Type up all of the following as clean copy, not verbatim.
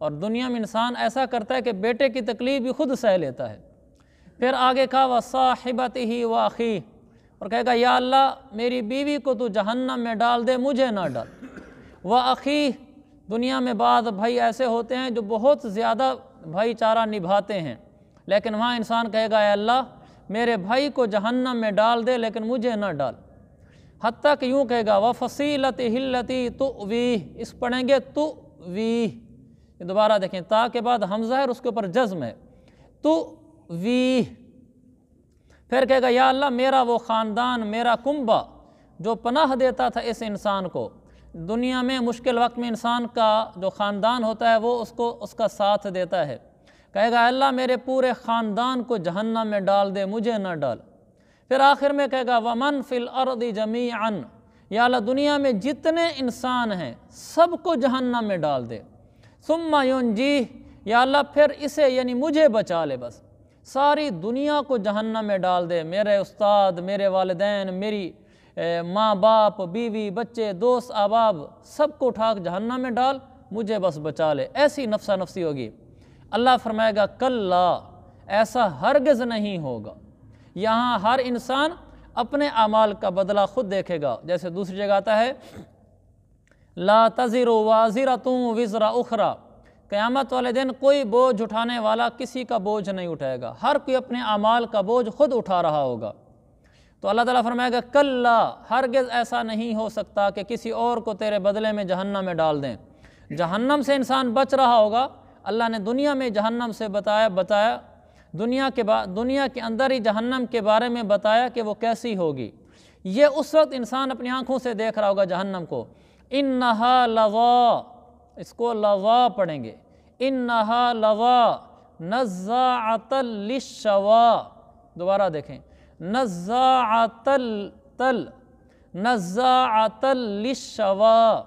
اور دنیا میں انسان ایسا کرتا ہے کہ بیٹے کی تکلیف بھی خود سہ لیتا ہے۔ پھر آگے کہا وَصَاحِبَتِهِ وَأَخِيهِ، اور کہے گا یا اللہ میری بیوی کو تو جہنم میں ڈال دے، مجھے نہ ڈال۔ وَأَخِيهِ، دنیا میں بعض بھائی ایسے ہوتے ہیں جو بہت زیادہ بھائی چارہ نبھاتے ہیں، لیکن وہاں انسان کہے گا اے اللہ میرے بھائی کو جہنم میں ڈال دے لیکن مجھے نہ ڈال۔ حتیٰ کہ یوں کہے گا وَفَصِيلَتِهِ الَّتِي تُؤْوِيهِ، اس پڑھیں گے تُؤْوِيهِ، یہ دوبارہ دیکھیں تا کے بعد حمزہ ہے اور اس کے اوپر جزم ہے، تُؤْوِيهِ۔ پھر کہے گا یا اللہ میرا وہ خاندان، میرا کنبہ جو پناہ دیتا تھا اس انسان کو، دنیا میں مشکل وقت میں انسان کا جو خاندان ہوتا ہے وہ اس کا ساتھ دیتا ہے، کہے گا اللہ میرے پورے خاندان کو جہنم میں ڈال دے، مجھے نہ ڈال۔ پھر آخر میں کہے گا وَمَن فِي الْأَرْضِ جَمِيعًا، یا اللہ دنیا میں جتنے انسان ہیں سب کو جہنم میں ڈال دے۔ ثُمَّ يُنْجِيهِ، یا اللہ پھر اسے یعنی مجھے بچا لے، بس ساری دنیا کو جہنم میں ڈال دے، میرے استاد، میرے والدین، میری ماں باپ، بیوی، بچے، دوست، احباب، سب کو اٹھا کے جہنم میں ڈال، مجھے بس بچا لے۔ ایسی نفسا نفسی ہوگی۔ اللہ فرمائے گا کلا، ایسا ہرگز نہیں ہوگا۔ یہاں ہر انسان اپنے اعمال کا بدلہ خود دیکھے گا، جیسے دوسری جگہ آتا ہے لا تزر وازرۃ وزر اخری، قیامت والے دن کوئی بوجھ اٹھانے والا کسی کا بوجھ نہیں اٹھائے گا، ہر کوئی اپنے اعمال کا بوجھ خود اٹھا رہا ہوگا۔ تو اللہ تعالیٰ فرمائے گا کلا، ہرگز ایسا نہیں ہو سکتا کہ کسی اور کو تیرے بدلے میں جہنم میں ڈال دیں۔ جہنم سے انسان بچ رہا ہوگا، اللہ نے دنیا میں جہنم سے بتایا، دنیا کے اندر ہی جہنم کے بارے میں بتایا کہ وہ کیسی ہوگی۔ یہ اس وقت انسان اپنی آنکھوں سے دیکھ رہا ہوگا جہنم کو۔ انہا لظا، اس کو لظا پڑھیں گے، انہا لظا نزاعۃ للشوا، دوبارہ دیکھیں نزاعۃ للشوا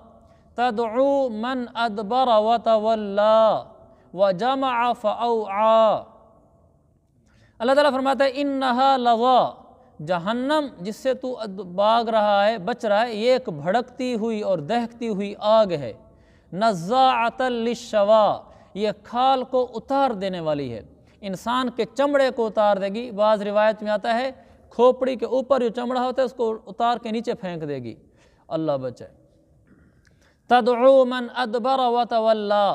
تدعو من ادبر وتولا وجمع فاوعى۔ اللہ تعالیٰ فرماتا ہے انہا لظا، جہنم جس سے تو بھاگ رہا ہے، بچ رہا ہے، یہ ایک بھڑکتی ہوئی اور دہکتی ہوئی آگ ہے۔ نزاعۃ للشوا، یہ کھال کو اتار دینے والی ہے، انسان کے چمڑے کو اتار دے گی۔ بعض روایت میں آتا ہے کھوپڑی کے اوپر جو چمڑا ہوتا ہے اس کو اتار کے نیچے پھینک دے گی، اللہ بچائے۔ تدعو من ادبر وتولا،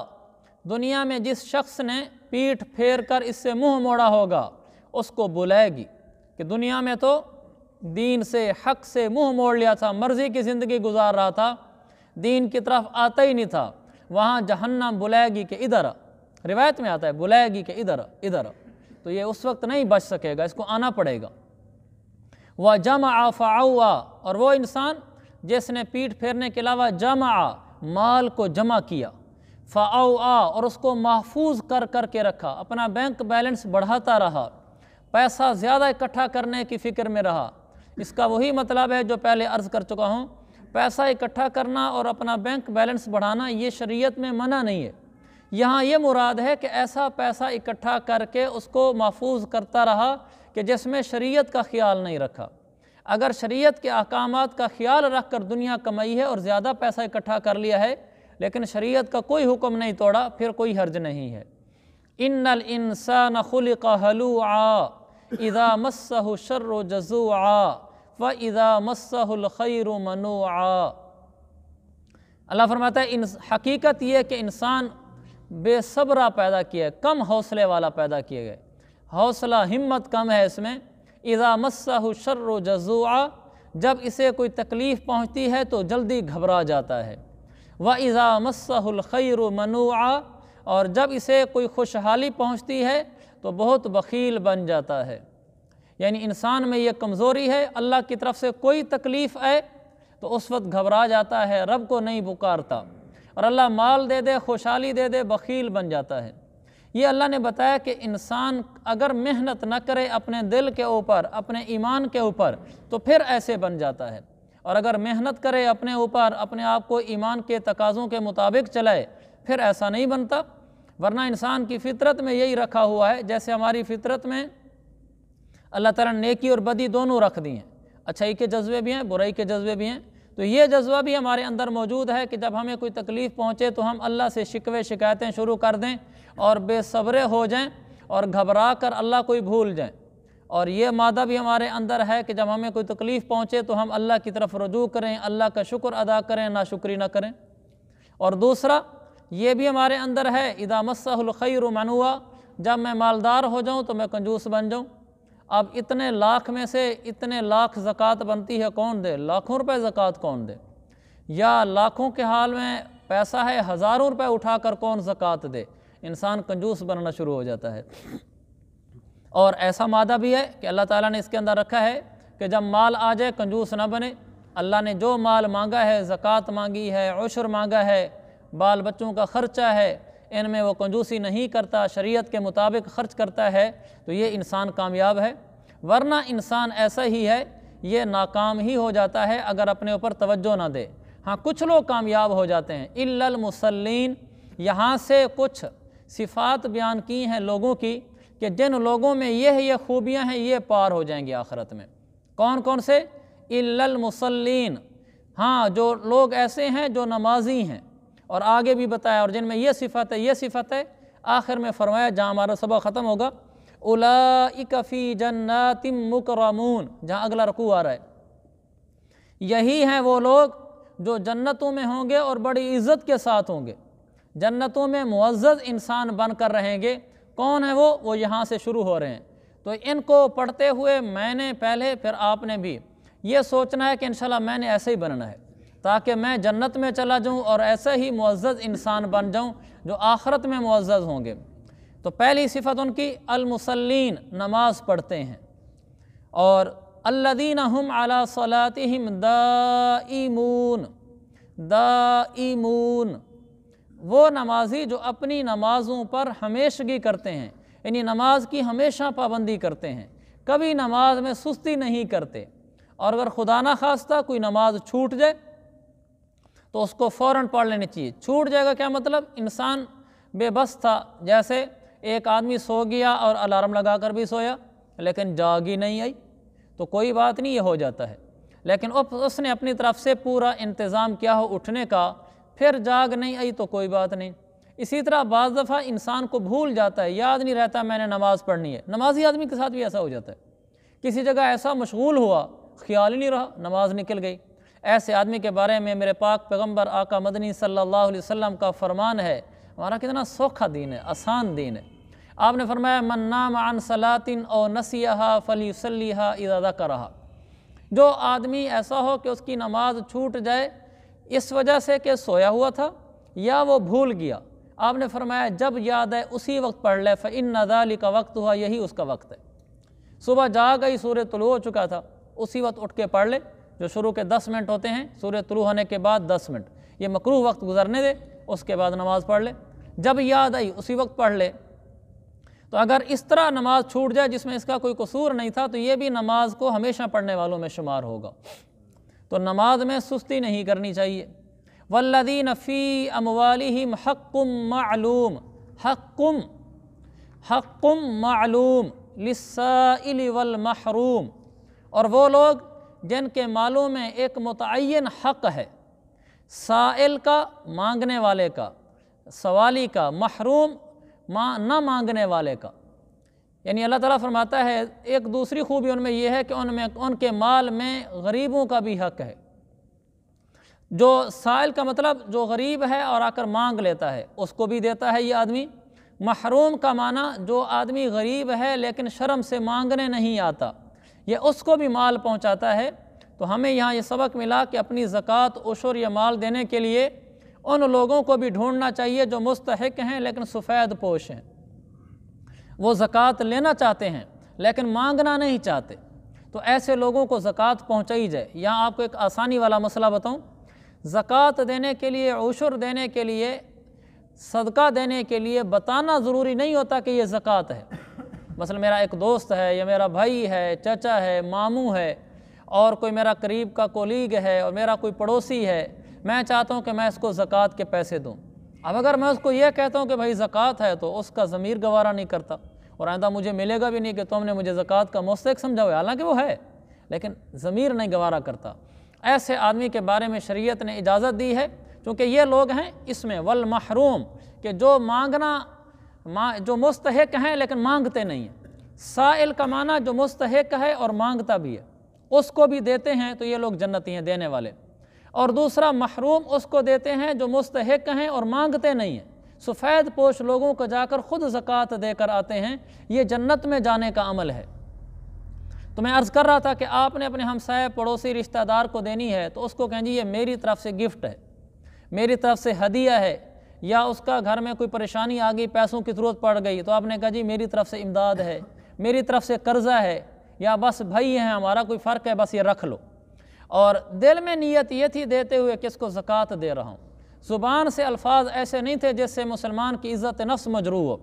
دنیا میں جس شخص نے پیٹھ پھیر کر اس سے منہ موڑا ہوگا اس کو بلائے گی کہ دنیا میں تو دین سے، حق سے منہ موڑ لیا تھا، مرضی کی زندگی گزار رہا تھا، دین کی طرف آتا ہی نہیں تھا، وہاں جہنم بلائے گی کہ ادھر، روایت میں آتا ہے بلائے گی کہ ادھر، تو یہ اس وقت نہیں بچ سکے گا، اس کو آنا پڑے گا۔ وَجَمَعَ فَعَوَّى، اور وہ انسان جس نے پیٹھ پھیرنے کے علاوہ جمع، مال کو جمع کیا، فَأَوْعَى، اور اس کو محفوظ کر کے رکھا، اپنا بینک بیلنس بڑھاتا رہا، پیسہ زیادہ اکٹھا کرنے کی فکر میں رہا۔ اس کا وہی مطلب ہے جو پہلے عرض کر چکا ہوں، پیسہ اکٹھا کرنا اور اپنا بینک بیلنس بڑھانا یہ شریعت میں منع نہیں ہے، یہاں یہ مراد ہے کہ ایسا پیسہ اکٹھا کر کے اس کو محفوظ کرتا رہا کہ جس میں شریعت کا خیال نہیں رکھا۔ اگر شریعت کے احکامات کا خیال رکھ کر دنیا کمائی ہے اور زیادہ پیسہ اکٹھا کر لیا ہے لیکن شریعت کا کوئی حکم نہیں توڑا، پھر کوئی حرج نہیں ہے۔ ان الانسان خلق ہلوعا اذا مسہ الشر جزوعا واذا مسہ الخیر منوعا۔ اللہ فرماتا ہے حقیقت یہ کہ انسان بے صبرہ پیدا کیا ہے، کم حوصلے والا پیدا کیے گئے، حوصلہ ہمت کم ہے اس میں۔ اذا مسہ الشر جزوعا، جب اسے کوئی تکلیف پہنچتی ہے تو جلدی گھبرا جاتا ہے۔ وَإِذَا مَسَّهُ الْخَيْرُ مَنُوعًا، اور جب اسے کوئی خوشحالی پہنچتی ہے تو بہت بخیل بن جاتا ہے۔ یعنی انسان میں یہ کمزوری ہے، اللہ کی طرف سے کوئی تکلیف آئے تو اس وقت گھبرا جاتا ہے، رب کو نہیں پکارتا، اور اللہ مال دے دے، خوشحالی دے دے، بخیل بن جاتا ہے۔ یہ اللہ نے بتایا کہ انسان اگر محنت نہ کرے اپنے دل کے اوپر، اپنے ایمان کے اوپر، تو پھر ایسے بن جاتا ہے، اور اگر محنت کرے اپنے اوپر، اپنے آپ کو ایمان کے تقاضوں کے مطابق چلائے، پھر ایسا نہیں بنتا۔ ورنہ انسان کی فطرت میں یہی رکھا ہوا ہے، جیسے ہماری فطرت میں اللہ تعالیٰ نے نیکی اور بدی دونوں رکھ دی ہیں، اچھائی کے جذبے بھی ہیں، برائی کے جذبے بھی ہیں۔ تو یہ جذبہ بھی ہمارے اندر موجود ہے کہ جب ہمیں کوئی تکلیف پہنچے تو ہم اللہ سے شکوے شکایتیں شروع کر دیں اور بے صبرے ہو جائیں اور گھبرا کر اللہ کو ہی بھول جائیں۔ اور یہ مادہ بھی ہمارے اندر ہے کہ جب ہمیں کوئی تکلیف پہنچے تو ہم اللہ کی طرف رجوع کریں، اللہ کا شکر ادا کریں، ناشکری نہ کریں۔ اور دوسرا یہ بھی ہمارے اندر ہے اذا مسہ الخیر منوعا، جب میں مالدار ہو جاؤں تو میں کنجوس بن جاؤں۔ اب اتنے لاکھ میں سے اتنے لاکھ زکوٰۃ بنتی ہے، کون دے؟ لاکھوں روپے زکوٰۃ کون دے؟ یا لاکھوں کے حال میں پیسہ ہے، ہزاروں روپے اٹھا کر کون زکوٰۃ دے؟ انسان کنجوس بننا شروع ہو جاتا ہے۔ اور ایسا مادہ بھی ہے کہ اللہ تعالیٰ نے اس کے اندر رکھا ہے کہ جب مال آ جائے کنجوس نہ بنے۔ اللہ نے جو مال مانگا ہے، زکوٰۃ مانگی ہے، عشر مانگا ہے، بال بچوں کا خرچہ ہے، ان میں وہ کنجوسی نہیں کرتا، شریعت کے مطابق خرچ کرتا ہے، تو یہ انسان کامیاب ہے۔ ورنہ انسان ایسا ہی ہے، یہ ناکام ہی ہو جاتا ہے اگر اپنے اوپر توجہ نہ دے۔ ہاں کچھ لوگ کامیاب ہو جاتے ہیں، الا المصلین۔ یہاں سے کچھ صفات بیان کی ہیں لوگوں کی کہ جن لوگوں میں یہ خوبیاں ہیں یہ پار ہو جائیں گے آخرت میں۔ کون کون سے؟ الا المصلین، ہاں جو لوگ ایسے ہیں جو نمازی ہیں، اور آگے بھی بتایا، اور جن میں یہ صفت ہے یہ صفت ہے، آخر میں فرمایا جہاں ہمارا سبق ختم ہوگا اولئک فی جنات مکرمون، جہاں اگلا رکوع آ رہا ہے، یہی ہیں وہ لوگ جو جنتوں میں ہوں گے اور بڑی عزت کے ساتھ ہوں گے، جنتوں میں معزز انسان بن کر رہیں گے۔ کون ہے وہ یہاں سے شروع ہو رہے ہیں۔ تو ان کو پڑھتے ہوئے میں نے پہلے، پھر آپ نے بھی یہ سوچنا ہے کہ انشاءاللہ میں نے ایسے ہی بننا ہے تاکہ میں جنت میں چلا جاؤں اور ایسا ہی معزز انسان بن جاؤں جو آخرت میں معزز ہوں گے۔ تو پہلی صفت ان کی المصلین، نماز پڑھتے ہیں، اور الذین هم علی صلاتہم دائمون، دائمون، وہ نمازی جو اپنی نمازوں پر ہمیشگی کرتے ہیں، یعنی نماز کی ہمیشہ پابندی کرتے ہیں، کبھی نماز میں سستی نہیں کرتے۔ اور اگر خدا نہ خواستہ کوئی نماز چھوٹ جائے تو اس کو فوراً پڑھ لینی چاہیے۔ چھوٹ جائے گا کیا مطلب؟ انسان بے بس تھا، جیسے ایک آدمی سو گیا اور الارم لگا کر بھی سویا لیکن جاگ ہی نہیں آئی، تو کوئی بات نہیں، یہ ہو جاتا ہے۔ لیکن اس نے اپنی طرف سے پورا انتظام کیا ہو اٹھنے کا، پھر جاگ نہیں آئی تو کوئی بات نہیں۔ اسی طرح بعض دفعہ انسان کو بھول جاتا ہے، یاد نہیں رہتا میں نے نماز پڑھنی ہے۔ نمازی آدمی کے ساتھ بھی ایسا ہو جاتا ہے، کسی جگہ ایسا مشغول ہوا، خیال ہی نہیں رہا، نماز نکل گئی۔ ایسے آدمی کے بارے میں میرے پاک پیغمبر آقا مدنی صلی اللہ علیہ وسلم کا فرمان ہے، ہمارا کتنا سوکھا دین ہے، آسان دین ہے۔ آپ نے فرمایا من نام عن صلاۃ او نسیہا فلیصلیھا اذا ذکرھا، جو آدمی ایسا ہو کہ اس کی نماز چھوٹ جائے اس وجہ سے کہ سویا ہوا تھا یا وہ بھول گیا، آپ نے فرمایا جب یاد ہے اسی وقت پڑھ لے، فإن ذلک وقتھا، یہی اس کا وقت ہے۔ صبح جاگ گئی، سورج طلوع ہو چکا تھا، اسی وقت اٹھ کے پڑھ لے، جو شروع کے 10 منٹ ہوتے ہیں، سورج طلوع ہونے کے بعد 10 منٹ، یہ مکروہ وقت گزرنے دے، اس کے بعد نماز پڑھ لے، جب یاد آئی اسی وقت پڑھ لے۔ تو اگر اس طرح نماز چھوٹ جائے جس میں اس کا کوئی قصور نہیں تھا تو یہ بھی نماز کو ہمیشہ پڑھنے والوں میں شمار ہوگا۔ تو نماز میں سستی نہیں کرنی چاہیے۔ والذین فی اموالہم حق معلوم، حق معلوم للسائل والمحروم، اور وہ لوگ جن کے مالوں میں ایک متعین حق ہے، سائل کا، مانگنے والے کا، سوالی کا، محروم نہ مانگنے والے کا۔ یعنی اللہ تعالیٰ فرماتا ہے ایک دوسری خوبی ان میں یہ ہے کہ ان کے مال میں غریبوں کا بھی حق ہے۔ جو سائل کا مطلب جو غریب ہے اور آ کر مانگ لیتا ہے اس کو بھی دیتا ہے یہ آدمی۔ محروم کا معنی جو آدمی غریب ہے لیکن شرم سے مانگنے نہیں آتا، یہ اس کو بھی مال پہنچاتا ہے۔ تو ہمیں یہاں یہ سبق ملا کہ اپنی زکوٰۃ، عشر یا مال دینے کے لیے ان لوگوں کو بھی ڈھونڈنا چاہیے جو مستحق ہیں لیکن سفید پوش ہیں، وہ زکوٰۃ لینا چاہتے ہیں لیکن مانگنا نہیں چاہتے، تو ایسے لوگوں کو زکوٰۃ پہنچائی جائے۔ یہاں آپ کو ایک آسانی والا مسئلہ بتاؤں، زکوٰۃ دینے کے لیے، عشر دینے کے لیے، صدقہ دینے کے لیے بتانا ضروری نہیں ہوتا کہ یہ زکوٰۃ ہے۔ مثلا میرا ایک دوست ہے یا میرا بھائی ہے، چچا ہے، ماموں ہے، اور کوئی میرا قریب کا کولیگ ہے اور میرا کوئی پڑوسی ہے، میں چاہتا ہوں کہ میں اس کو زکوٰۃ کے پیسے دوں۔ اب اگر میں اس کو یہ کہتا ہوں کہ بھائی زکوٰۃ ہے تو اس کا ضمیر گوارا نہیں کرتا اور آئندہ مجھے ملے گا بھی نہیں کہ تم نے مجھے زکوٰۃ کا مستحق سمجھا ہوا ہے، حالانکہ وہ ہے لیکن ضمیر نہیں گوارا کرتا۔ ایسے آدمی کے بارے میں شریعت نے اجازت دی ہے، چونکہ یہ لوگ ہیں اس میں والمحروم، کہ جو جو مستحق ہیں لیکن مانگتے نہیں ہیں۔ سائل کا معنی جو مستحق ہے اور مانگتا بھی ہے، اس کو بھی دیتے ہیں تو یہ لوگ جنتی ہیں، دینے والے۔ اور دوسرا محروم اس کو دیتے ہیں جو مستحق ہیں اور مانگتے نہیں ہیں، سفید پوش لوگوں کو جا کر خود زکوٰۃ دے کر آتے ہیں، یہ جنت میں جانے کا عمل ہے۔ تو میں عرض کر رہا تھا کہ آپ نے اپنے ہمسائے پڑوسی رشتہ دار کو دینی ہے تو اس کو کہیں جی یہ میری طرف سے گفٹ ہے، میری طرف سے ہدیہ ہے، یا اس کا گھر میں کوئی پریشانی آ گئی، پیسوں کی ضرورت پڑ گئی تو آپ نے کہا جی میری طرف سے امداد ہے، میری طرف سے قرضہ ہے، یا بس بھائی ہیں ہمارا کوئی فرق ہے بس یہ رکھ لو، اور دل میں نیت یہ تھی دیتے ہوئے کہ اس کو زکوٰۃ دے رہا ہوں۔ زبان سے الفاظ ایسے نہیں تھے جس سے مسلمان کی عزت نفس مجروح ہو،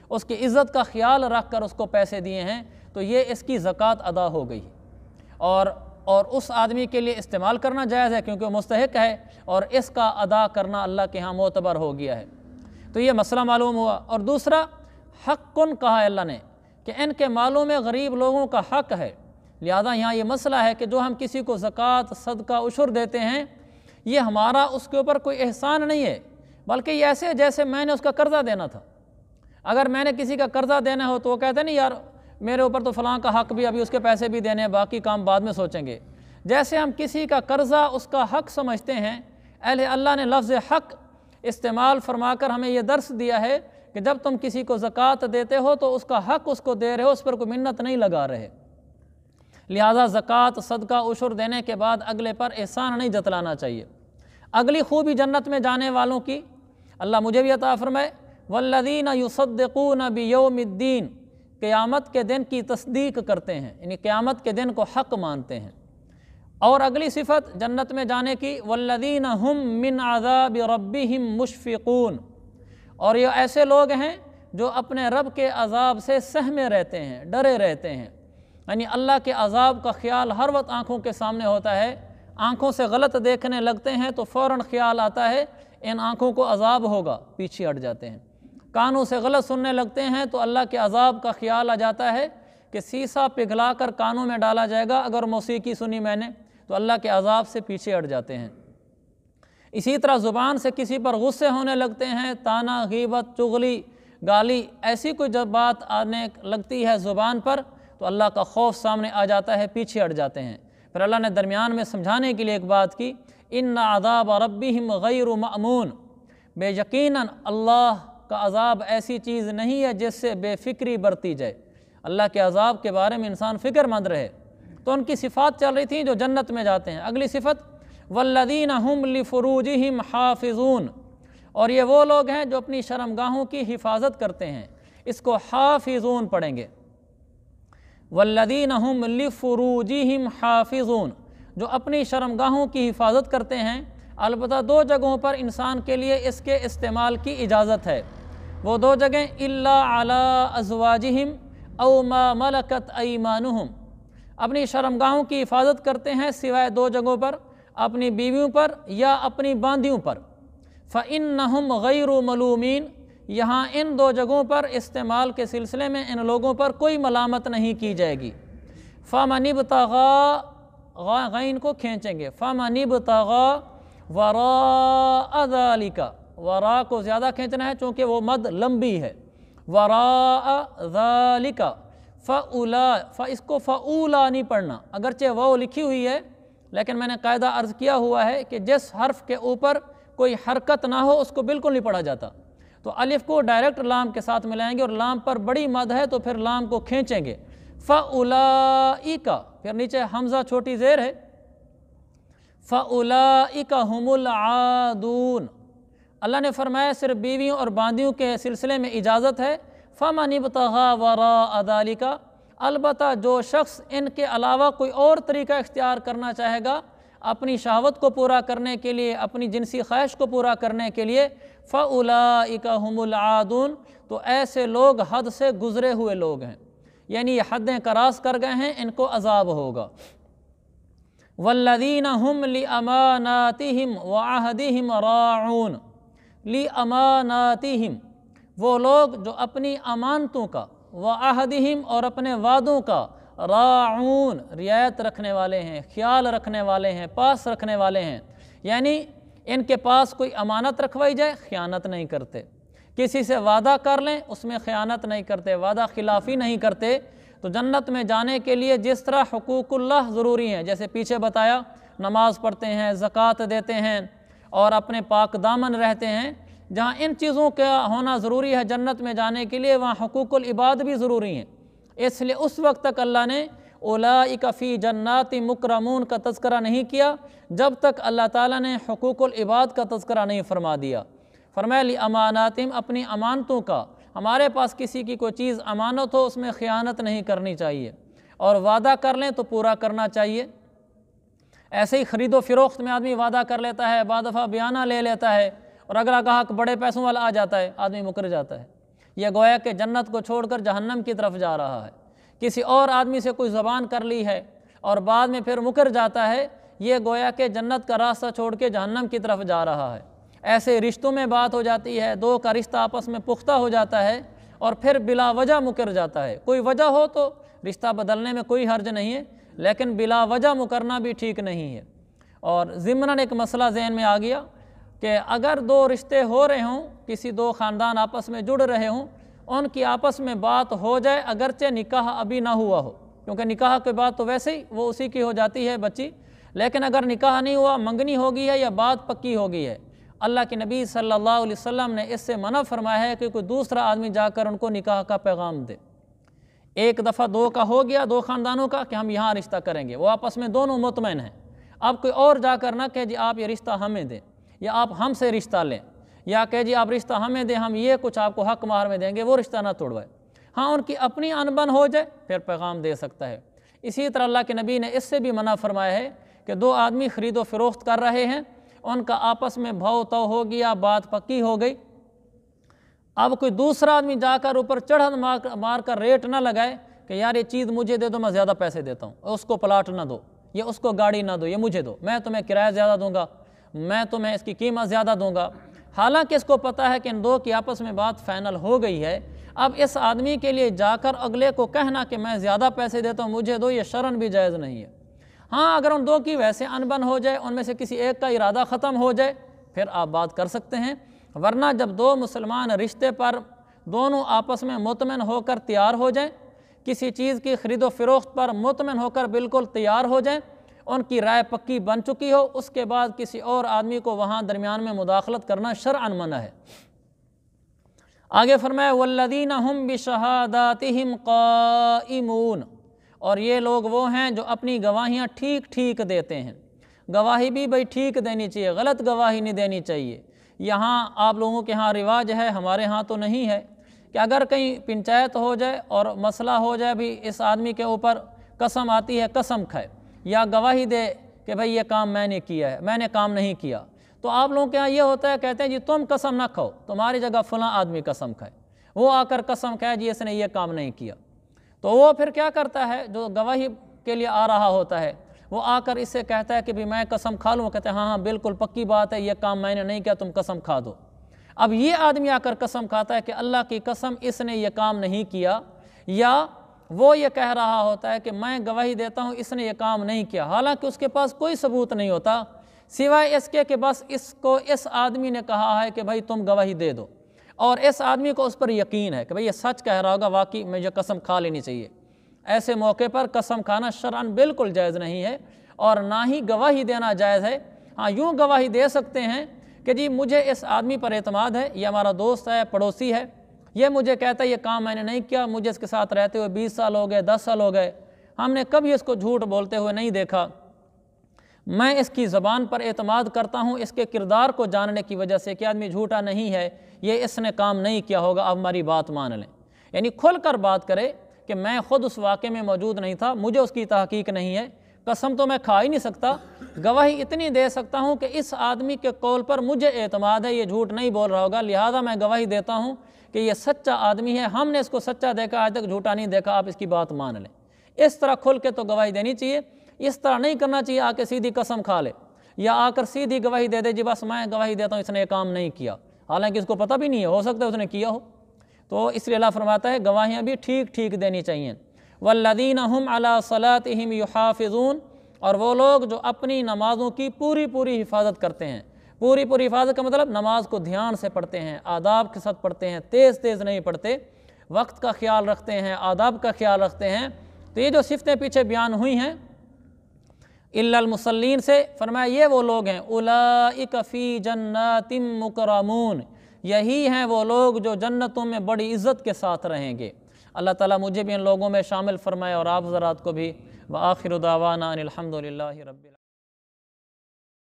اس کی عزت کا خیال رکھ کر اس کو پیسے دیے ہیں تو یہ اس کی زکوٰۃ ادا ہو گئی، اور اس آدمی کے لیے استعمال کرنا جائز ہے کیونکہ وہ مستحق ہے، اور اس کا ادا کرنا اللہ کے ہاں معتبر ہو گیا ہے۔ تو یہ مسئلہ معلوم ہوا۔ اور دوسرا حقٌ کہا ہے اللہ نے کہ ان کے مالوں میں غریب لوگوں کا حق ہے، لہذا یہاں یہ مسئلہ ہے کہ جو ہم کسی کو زکوٰۃ، صدقہ، عشر دیتے ہیں یہ ہمارا اس کے اوپر کوئی احسان نہیں ہے، بلکہ یہ ایسے جیسے میں نے اس کا قرضہ دینا تھا۔ اگر میں نے کسی کا قرضہ دینا ہو تو وہ کہتے نہیں یار میرے اوپر تو فلاں کا حق بھی، ابھی اس کے پیسے بھی دینے ہیں، باقی کام بعد میں سوچیں گے۔ جیسے ہم کسی کا قرضہ اس کا حق سمجھتے ہیں، اللہ نے لفظ حق استعمال فرما کر ہمیں یہ درس دیا ہے کہ جب تم کسی کو زکوٰۃ دیتے ہو تو اس کا حق اس کو دے رہے ہو، اس پر کوئی منت نہیں لگا رہے۔ لہٰذا زکوٰۃ، صدقہ، عشر دینے کے بعد اگلے پر احسان نہیں جتلانا چاہیے۔ اگلی خوبی جنت میں جانے والوں کی اللہ مجھے بھی عطا فرمائے، والذین یصدقون بیوم الدین، قیامت کے دن کی تصدیق کرتے ہیں، یعنی قیامت کے دن کو حق مانتے ہیں۔ اور اگلی صفت جنت میں جانے کی، والذین ہم من عذاب ربہم مشفقون، اور یہ ایسے لوگ ہیں جو اپنے رب کے عذاب سے سہمے رہتے ہیں، ڈرے رہتے ہیں، یعنی اللہ کے عذاب کا خیال ہر وقت آنکھوں کے سامنے ہوتا ہے۔ آنکھوں سے غلط دیکھنے لگتے ہیں تو فوراً خیال آتا ہے ان آنکھوں کو عذاب ہوگا، پیچھے ہٹ جاتے ہیں۔ کانوں سے غلط سننے لگتے ہیں تو اللہ کے عذاب کا خیال آ جاتا ہے کہ سیسا پگھلا کر کانوں میں ڈالا جائے گا اگر موسیقی سنی میں نے، تو اللہ کے عذاب سے پیچھے ہٹ جاتے ہیں۔ اسی طرح زبان سے کسی پر غصے ہونے لگتے ہیں، طعنہ، غیبت، چغلی، گالی، ایسی کوئی جب بات آنے لگتی ہے زبان پر تو اللہ کا خوف سامنے آ جاتا ہے، پیچھے ہٹ جاتے ہیں۔ پھر اللہ نے درمیان میں سمجھانے کے لیے ایک بات کی، ان عذاب ربہم غیر مأمون، بے یقیناً اللہ کا عذاب ایسی چیز نہیں ہے جس سے بے فکری برتی جائے، اللہ کے عذاب کے بارے میں انسان فکر مند رہے۔ تو ان کی صفات چل رہی تھیں جو جنت میں جاتے ہیں۔ اگلی صفت والذین ہم لفروجہم حافظون، اور یہ وہ لوگ ہیں جو اپنی شرمگاہوں کی حفاظت کرتے ہیں، اس کو حافظون پڑھیں گے، والذین ہم لفروجہم حافظون، جو اپنی شرمگاہوں کی حفاظت کرتے ہیں۔ البتہ دو جگہوں پر انسان کے لیے اس کے استعمال کی اجازت ہے، وہ دو جگہیں الا علی ازواجہم او ما ملکت ایمانہم، اپنی شرمگاہوں کی حفاظت کرتے ہیں سوائے دو جگہوں پر، اپنی بیویوں پر یا اپنی باندیوں پر۔ فإنہم غیر ملومین، یہاں ان دو جگہوں پر استعمال کے سلسلے میں ان لوگوں پر کوئی ملامت نہیں کی جائے گی۔ فمن ابتغى، غین کو کھینچیں گے، فمن ابتغى وراء ذلك، وراء کو زیادہ کھینچنا ہے چونکہ وہ مد لمبی ہے، وراء ذلك اس کو فاولا نہیں پڑھنا، اگرچہ وہ لکھی ہوئی ہے لیکن میں نے قاعدہ عرض کیا ہوا ہے کہ جس حرف کے اوپر کوئی حرکت نہ ہو اس کو بالکل نہیں پڑھا جاتا، تو الف کو ڈائریکٹ لام کے ساتھ ملائیں گے، اور لام پر بڑی مد ہے تو پھر لام کو کھینچیں گے، فاولئک، پھر نیچے حمزہ چھوٹی زیر ہے، فاولئک هم العادون، اللہ نے فرمایا صرف بیویوں اور باندیوں کے سلسلے میں اجازت ہے، فمن ابتغى وراء ذلك، البتہ جو شخص ان کے علاوہ کوئی اور طریقہ اختیار کرنا چاہے گا اپنی شہوت کو پورا کرنے کے لیے، اپنی جنسی خواہش کو پورا کرنے کے لیے، فاولئک هم العادون، تو ایسے لوگ حد سے گزرے ہوئے لوگ ہیں، یعنی یہ حدیں کراس کر گئے ہیں، ان کو عذاب ہوگا۔ والذین هم لأماناتہم وعہدہم راعون، لأماناتہم، وہ لوگ جو اپنی امانتوں کا، وعہدہم، اور اپنے وعدوں کا، راعون رعایت رکھنے والے ہیں، خیال رکھنے والے ہیں، پاس رکھنے والے ہیں، یعنی ان کے پاس کوئی امانت رکھوائی جائے خیانت نہیں کرتے، کسی سے وعدہ کر لیں اس میں خیانت نہیں کرتے، وعدہ خلافی نہیں کرتے۔ تو جنت میں جانے کے لیے جس طرح حقوق اللہ ضروری ہیں، جیسے پیچھے بتایا نماز پڑھتے ہیں، زکوٰۃ دیتے ہیں اور اپنے پاک دامن رہتے ہیں، جہاں ان چیزوں کا ہونا ضروری ہے جنت میں جانے کے لیے، وہاں حقوق العباد بھی ضروری ہیں۔ اس لیے اس وقت تک اللہ نے اولئک فی جنات مکرمون کا تذکرہ نہیں کیا جب تک اللہ تعالیٰ نے حقوق العباد کا تذکرہ نہیں فرما دیا۔ فرمایا لِأَمَانَاتِهِمْ اپنی امانتوں کا، ہمارے پاس کسی کی کوئی چیز امانت ہو اس میں خیانت نہیں کرنی چاہیے، اور وعدہ کر لیں تو پورا کرنا چاہیے۔ ایسے ہی خرید و فروخت میں آدمی وعدہ کر لیتا ہے، بعض دفعہ بیانہ لے لیتا ہے، اور اگر گاہک بڑے پیسوں والا آ جاتا ہے آدمی مکر جاتا ہے۔ یہ گویا کہ جنت کو چھوڑ کر جہنم کی طرف جا رہا ہے۔ کسی اور آدمی سے کوئی زبان کر لی ہے اور بعد میں پھر مکر جاتا ہے، یہ گویا کہ جنت کا راستہ چھوڑ کے جہنم کی طرف جا رہا ہے۔ ایسے رشتوں میں بات ہو جاتی ہے، دو کا رشتہ آپس میں پختہ ہو جاتا ہے اور پھر بلا وجہ مکر جاتا ہے۔ کوئی وجہ ہو تو رشتہ بدلنے میں کوئی حرج نہیں ہے، لیکن بلا وجہ مکرنا بھی ٹھیک نہیں ہے۔ اور ضمناً ایک مسئلہ ذہن میں آ گیا کہ اگر دو رشتے ہو رہے ہوں، کسی دو خاندان آپس میں جڑ رہے ہوں، ان کی آپس میں بات ہو جائے اگرچہ نکاح ابھی نہ ہوا ہو، کیونکہ نکاح کے بعد تو ویسے ہی وہ اسی کی ہو جاتی ہے بچی، لیکن اگر نکاح نہیں ہوا، منگنی ہو گئی ہے یا بات پکی ہو گئی ہے، اللہ کے نبی صلی اللہ علیہ وسلم نے اس سے منع فرمایا ہے کہ کوئی دوسرا آدمی جا کر ان کو نکاح کا پیغام دے۔ ایک دفعہ دو کا ہو گیا، دو خاندانوں کا، کہ ہم یہاں رشتہ کریں گے، وہ آپس میں دونوں مطمئن ہیں، اب کوئی اور جا کر نہ کہ جی آپ یہ رشتہ ہمیں دیں یا آپ ہم سے رشتہ لیں، یا کہ جی آپ رشتہ ہمیں دیں ہم یہ کچھ آپ کو حق مہر میں دیں گے، وہ رشتہ نہ توڑوائے۔ ہاں ان کی اپنی انبن ہو جائے پھر پیغام دے سکتا ہے۔ اسی طرح اللہ کے نبی نے اس سے بھی منع فرمایا ہے کہ دو آدمی خرید و فروخت کر رہے ہیں، ان کا آپس میں بھاؤ تو ہو گیا، بات پکی ہو گئی، اب کوئی دوسرا آدمی جا کر اوپر چڑھن مار کر ریٹ نہ لگائے کہ یار یہ چیز مجھے دے دو میں زیادہ پیسے دیتا ہوں، اس کو پلاٹ نہ دو، یہ اس کو گاڑی نہ دو، یہ مجھے دو، میں تمہیں کرایہ زیادہ دوں گا، میں تمہیں اس کی قیمت زیادہ دوں گا۔ حالانکہ اس کو پتہ ہے کہ ان دو کی آپس میں بات فائنل ہو گئی ہے، اب اس آدمی کے لیے جا کر اگلے کو کہنا کہ میں زیادہ پیسے دیتا ہوں مجھے دو، یہ شرعاً بھی جائز نہیں ہے۔ ہاں اگر ان دو کی ویسے انبن ہو جائے، ان میں سے کسی ایک کا ارادہ ختم ہو جائے، پھر آپ بات کر سکتے ہیں، ورنہ جب دو مسلمان رشتے پر دونوں آپس میں مطمئن ہو کر تیار ہو جائیں، کسی چیز کی خرید و فروخت پر مطمئن ہو کر بالکل تیار ہو جائیں، ان کی رائے پکی بن چکی ہو، اس کے بعد کسی اور آدمی کو وہاں درمیان میں مداخلت کرنا شرعاً منع ہے۔ آگے فرمایا والذین ہم بشہاداتہم قائمون، اور یہ لوگ وہ ہیں جو اپنی گواہیاں ٹھیک ٹھیک دیتے ہیں۔ گواہی بھی بھائی ٹھیک دینی چاہیے، غلط گواہی نہیں دینی چاہیے۔ یہاں آپ لوگوں کے ہاں رواج ہے، ہمارے ہاں تو نہیں ہے، کہ اگر کہیں پنچایت ہو جائے اور مسئلہ ہو جائے بھی اس آدمی کے اوپر قسم آتی ہے قسم کھائے یا گواہی دے کہ بھائی یہ کام میں نے کیا ہے، میں نے کام نہیں کیا، تو آپ لوگوں کے ہاں یہ ہوتا ہے کہتے ہیں جی تم قسم نہ کھاؤ، تمہاری جگہ فلاں آدمی قسم کھائے، وہ آ کر قسم کھائے جی اس نے یہ کام نہیں کیا، تو وہ پھر کیا کرتا ہے جو گواہی کے لیے آ رہا ہوتا ہے، وہ آ کر اس سے کہتا ہے کہ بھی میں قسم کھا لوں، کہتے ہیں ہاں ہاں بالکل پکی بات ہے، یہ کام میں نے نہیں کیا، تم قسم کھا دو۔ اب یہ آدمی آ کر قسم کھاتا ہے کہ اللہ کی قسم اس نے یہ کام نہیں کیا، یا وہ یہ کہہ رہا ہوتا ہے کہ میں گواہی دیتا ہوں اس نے یہ کام نہیں کیا، حالانکہ اس کے پاس کوئی ثبوت نہیں ہوتا سوائے اس کے کہ بس اس کو اس آدمی نے کہا ہے کہ بھائی تم گواہی دے دو، اور اس آدمی کو اس پر یقین ہے کہ بھئی یہ سچ کہہ رہا ہوگا، واقعی مجھے قسم کھا لینی چاہیے۔ ایسے موقع پر قسم کھانا شرعاً بالکل جائز نہیں ہے، اور نہ ہی گواہی دینا جائز ہے۔ ہاں یوں گواہی دے سکتے ہیں کہ جی مجھے اس آدمی پر اعتماد ہے، یہ ہمارا دوست ہے، پڑوسی ہے، یہ مجھے کہتا ہے یہ کام میں نے نہیں کیا، مجھے اس کے ساتھ رہتے ہوئے 20 سال ہو گئے، 10 سال ہو گئے، ہم نے کبھی اس کو جھوٹ بولتے ہوئے نہیں دیکھا، میں اس کی زبان پر اعتماد کرتا ہوں اس کے کردار کو جاننے کی وجہ سے کہ آدمی جھوٹا نہیں ہے، یہ اس نے کام نہیں کیا ہوگا، اب ہماری بات مان لیں، یعنی کھل کر بات کرے کہ میں خود اس واقعے میں موجود نہیں تھا، مجھے اس کی تحقیق نہیں ہے، قسم تو میں کھا ہی نہیں سکتا، گواہی اتنی دے سکتا ہوں کہ اس آدمی کے قول پر مجھے اعتماد ہے، یہ جھوٹ نہیں بول رہا ہوگا، لہذا میں گواہی دیتا ہوں کہ یہ سچا آدمی ہے، ہم نے اس کو سچا دیکھا، آج تک جھوٹا نہیں دیکھا، آپ اس کی بات مان لیں۔ اس طرح کھل کے تو گواہی دینی چاہیے، اس طرح نہیں کرنا چاہیے آ کے سیدھی قسم کھا لے یا آ کر سیدھی گواہی دے دے جی بس میں گواہی دیتا ہوں اس نے یہ کام نہیں کیا، حالانکہ اس کو پتہ بھی نہیں ہے، ہو سکتا ہے اس نے کیا ہو۔ تو اس لیے اللہ فرماتا ہے گواہیاں بھی ٹھیک ٹھیک دینی چاہیے۔ والذین هم علی صلاتہم یحافظون، اور وہ لوگ جو اپنی نمازوں کی پوری پوری حفاظت کرتے ہیں۔ پوری پوری حفاظت کا مطلب نماز کو دھیان سے پڑھتے ہیں، آداب کے ساتھ پڑھتے ہیں، تیز تیز نہیں پڑھتے، وقت کا خیال رکھتے ہیں، آداب کا خیال رکھتے ہیں۔ تو یہ جو صفتیں پیچھے بیان ہوئی ہیں الا المصلین سے، فرمایا یہ وہ لوگ ہیں اولئک فی جنات مکرمون، یہی ہیں وہ لوگ جو جنتوں میں بڑی عزت کے ساتھ رہیں گے۔ اللہ تعالیٰ مجھے بھی ان لوگوں میں شامل فرمائے اور آپ حضرات کو بھی۔ وآخر دعوانا ان الحمد للہ رب العالمین۔